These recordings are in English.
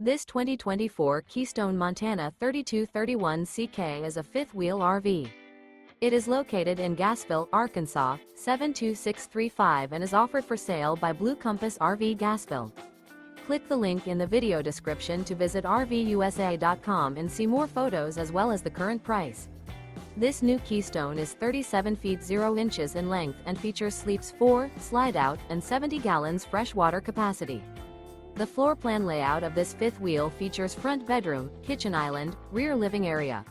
This 2024 Keystone Montana 3231CK is a fifth-wheel RV. It is located in Gassville, Arkansas, 72635 and is offered for sale by Blue Compass RV Gassville. Click the link in the video description to visit RVUSA.com and see more photos as well as the current price. This new Keystone is 37 feet 0 inches in length and features sleeps 4, slide-out, and 70 gallons freshwater capacity. The floor plan layout of this fifth wheel features front bedroom, kitchen island, rear living area.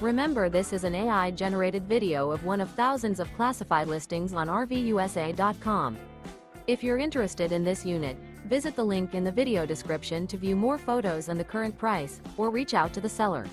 Remember, this is an AI-generated video of one of thousands of classified listings on RVUSA.com. If you're interested in this unit, visit the link in the video description to view more photos and the current price, or reach out to the seller.